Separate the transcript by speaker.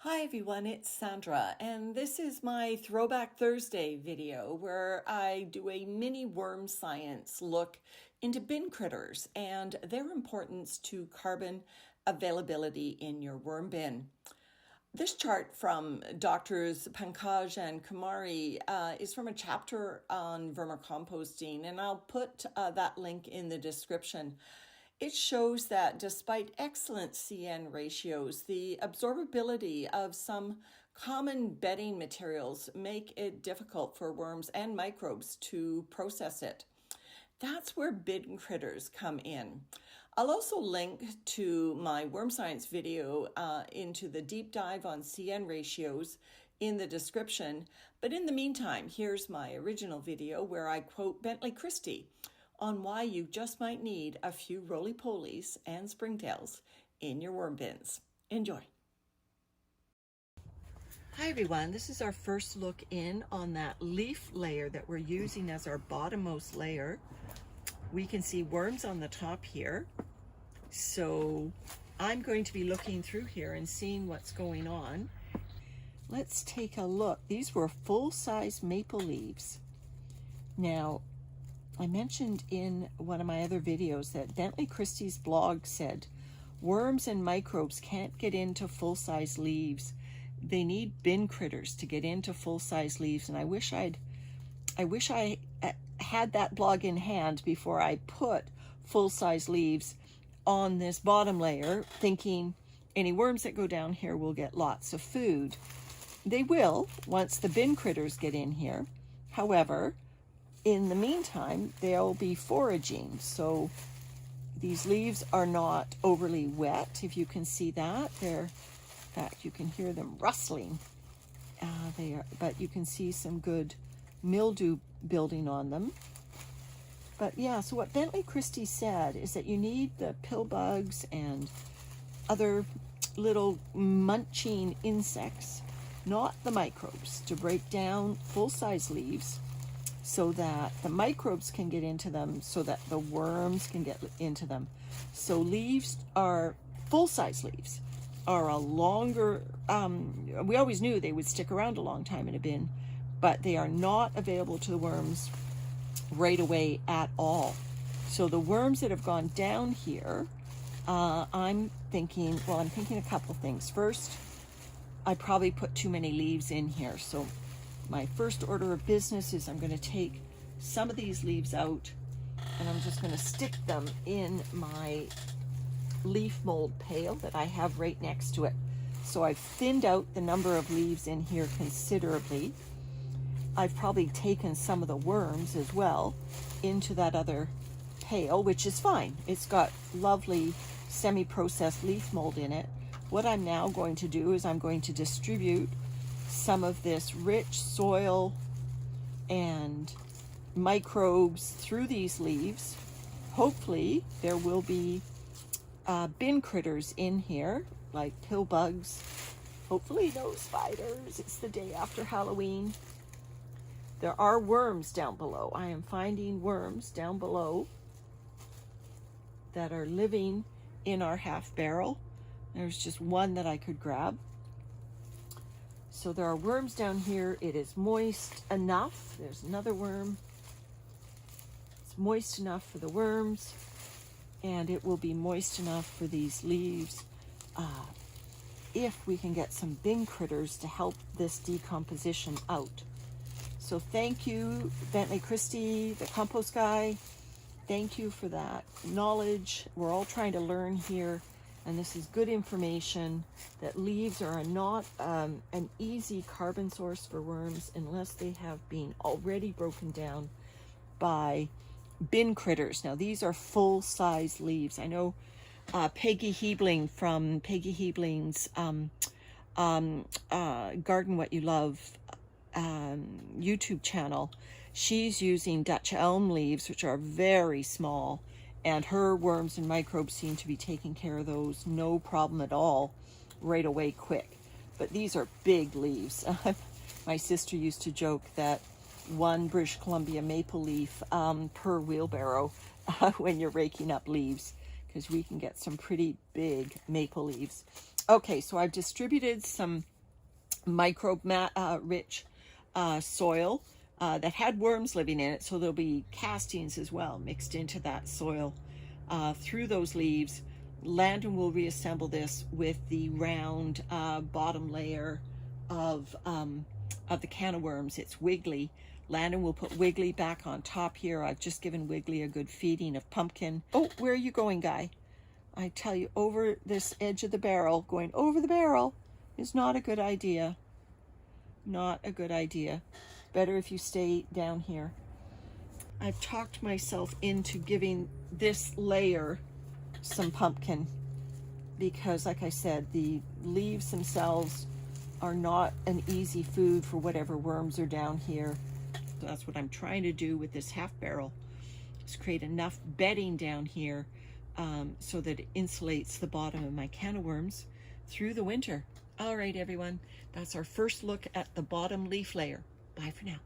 Speaker 1: Hi everyone, it's Sandra, and this is my Throwback Thursday video where I do a mini worm science look into bin critters and their importance to carbon availability in your worm bin. This chart from Doctors Pankaj and Kumari is from a chapter on Worm Composting, and I'll put that link in the description. It shows that despite excellent CN ratios, the absorbability of some common bedding materials make it difficult for worms and microbes to process it. That's where bin critters come in. I'll also link to my worm science video into the deep dive on CN ratios in the description. But in the meantime, here's my original video where I quote Bentley Christie on why you just might need a few roly-polies and springtails in your worm bins. Enjoy. Hi everyone, this is our first look in on that leaf layer that we're using as our bottommost layer. We can see worms on the top here. So I'm going to be looking through here and seeing what's going on. Let's take a look. These were full-size maple leaves. Now, I mentioned in one of my other videos that Bentley Christie's blog said worms and microbes can't get into full-size leaves. They need bin critters to get into full-size leaves, and I wish I had that blog in hand before I put full-size leaves on this bottom layer, thinking any worms that go down here will get lots of food. They will once the bin critters get in here. However, in the meantime, they'll be foraging. So these leaves are not overly wet, if you can see that. In fact, you can hear them rustling. But you can see some good mildew building on them. But yeah, so what Bentley Christie said is that you need the pill bugs and other little munching insects, not the microbes, to break down full-size leaves so that the microbes can get into them, so that the worms can get into them. So full-size leaves are a longer, we always knew they would stick around a long time in a bin, but they are not available to the worms right away at all. So the worms that have gone down here, I'm thinking a couple things. First, I probably put too many leaves in here. So my first order of business is I'm going to take some of these leaves out and I'm just going to stick them in my leaf mold pail that I have right next to it. So I've thinned out the number of leaves in here considerably. I've probably taken some of the worms as well into that other pail, which is fine. It's got lovely semi-processed leaf mold in it. What I'm now going to do is I'm going to distribute some of this rich soil and microbes through these leaves. Hopefully there will be bin critters in here, like pill bugs. Hopefully no spiders. It's the day after Halloween. There are worms down below. I am finding worms down below that are living in our half barrel. There's just one that I could grab. So there are worms down here. It is moist enough. There's another worm. It's moist enough for the worms, and it will be moist enough for these leaves if we can get some bin critters to help this decomposition out. So thank you, Bentley Christie, the compost guy. Thank you for that knowledge. We're all trying to learn here, and this is good information that leaves are not an easy carbon source for worms unless they have been already broken down by bin critters. Now these are full-size leaves. I know Peggy Hebling from Peggy Hebling's Garden What You Love YouTube channel. She's using Dutch elm leaves, which are very small, and her worms and microbes seem to be taking care of those no problem at all right away quick. But these are big leaves. My sister used to joke that one British Columbia maple leaf per wheelbarrow when you're raking up leaves, because we can get some pretty big maple leaves. Okay, so I've distributed some microbe-rich soil that had worms living in it. So there'll be castings as well mixed into that soil through those leaves. Landon will reassemble this with the round bottom layer of the can of worms. It's Wiggly. Landon will put Wiggly back on top here. I've just given Wiggly a good feeding of pumpkin. Oh, where are you going, guy? I tell you, over this edge of the barrel, going over the barrel is not a good idea. Not a good idea. Better if you stay down here. I've talked myself into giving this layer some pumpkin because, like I said, the leaves themselves are not an easy food for whatever worms are down here. So that's what I'm trying to do with this half barrel, is create enough bedding down here so that it insulates the bottom of my can of worms through the winter. All right, everyone, that's our first look at the bottom leaf layer. Bye for now.